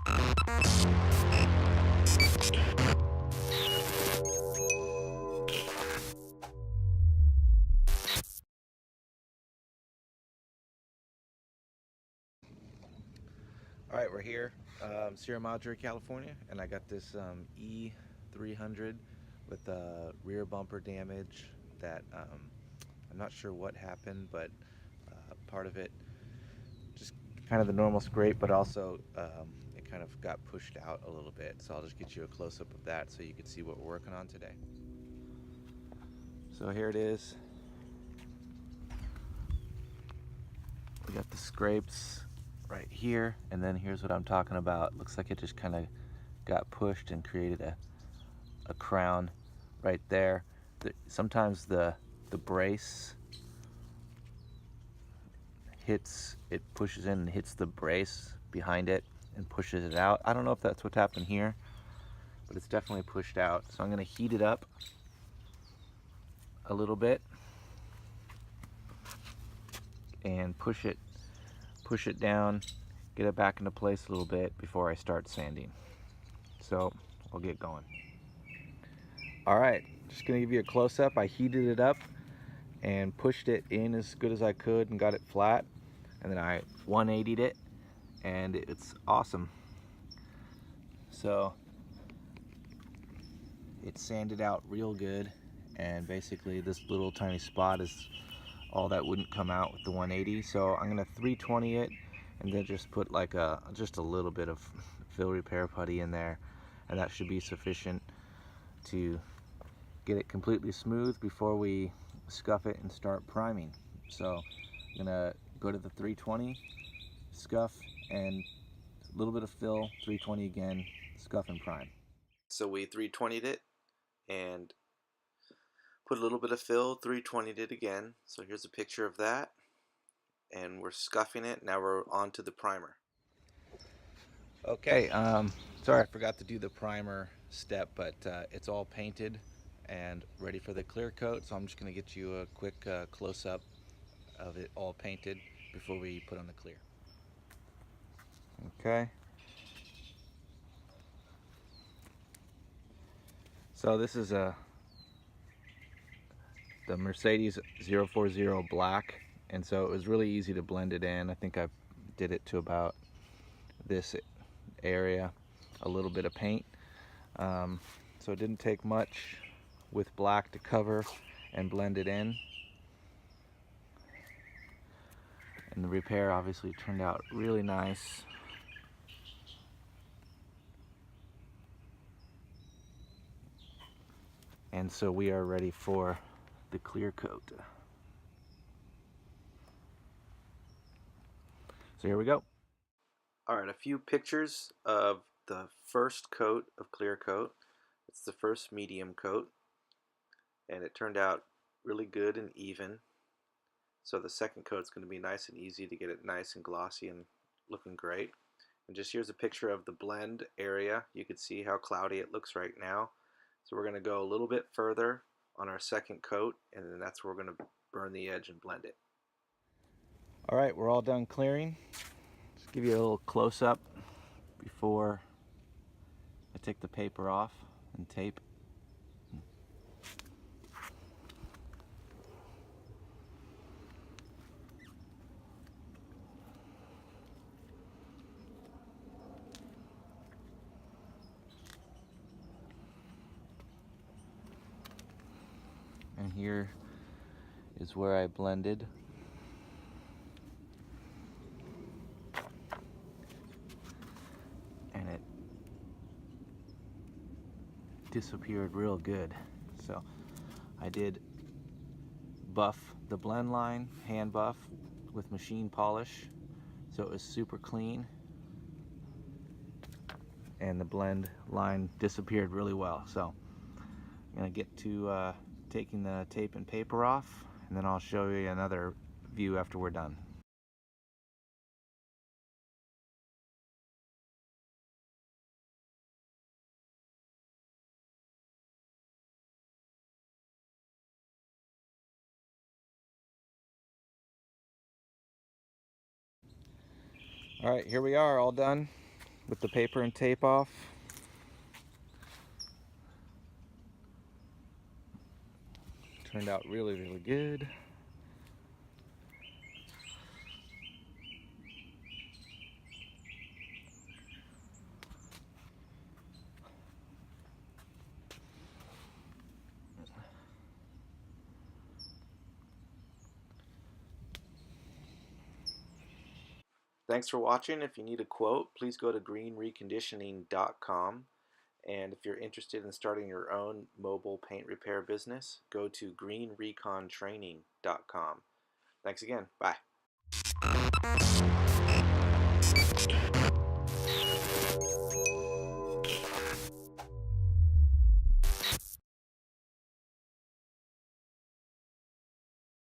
All right, we're here, Sierra Madre, California, and I got this E300 with rear bumper damage that I'm not sure what happened, but part of it just kind of the normal scrape, but also it kind of got pushed out a little bit. So I'll just get you a close-up of that so you can see what we're working on today. So here it is. We got the scrapes right here, and then here's what I'm talking about. Looks like it just kind of got pushed and created a crown right there. Sometimes the brace pushes in and hits the brace behind it and pushes it out. I don't know if that's what's happened here, but it's definitely pushed out. So I'm going to heat it up a little bit and push it down, get it back into place a little bit before I start sanding. So I'll get going. All right, just gonna give you a close-up. I heated it up and pushed it in as good as I could and got it flat, and then I 180'd it, and it's awesome. So it sanded out real good, and basically this little tiny spot is all that wouldn't come out with the 180. So I'm gonna 320 it, and then just put like just a little bit of fill repair putty in there, and that should be sufficient to get it completely smooth before we scuff it and start priming. So I'm gonna go to the 320, scuff, and a little bit of fill, 320 again, scuff and prime. So we 320'd it and put a little bit of fill, 320'd it again. So here's a picture of that, and we're scuffing it. Now we're on to the primer. Okay, sorry I forgot to do the primer step, but it's all painted and ready for the clear coat, so I'm just going to get you a quick close-up of it all painted before we put on the clear. Okay. So this is the Mercedes E300 black, and so it was really easy to blend it in. I think I did it to about this area, a little bit of paint. So it didn't take much with black to cover and blend it in. And the repair obviously turned out really nice. And so we are ready for the clear coat. So here we go. All right, a few pictures of the first coat of clear coat. It's the first medium coat, and it turned out really good and even. So the second coat is going to be nice and easy to get it nice and glossy and looking great. And just here's a picture of the blend area. You can see how cloudy it looks right now. So we're going to go a little bit further on our second coat, and then that's where we're going to burn the edge and blend it. All right, we're all done clearing. Just give you a little close-up before I take the paper off and tape. And here is where I blended. And it disappeared real good. So I did buff the blend line, hand buff with machine polish, so it was super clean, and the blend line disappeared really well. So I'm gonna get to taking the tape and paper off, and then I'll show you another view after we're done. All right, here we are, all done. with the paper and tape off. Turned out really, really good. Thanks for watching. If you need a quote, please go to greenreconditioning.com. And if you're interested in starting your own mobile paint repair business, go to greenrecontraining.com. Thanks again. Bye.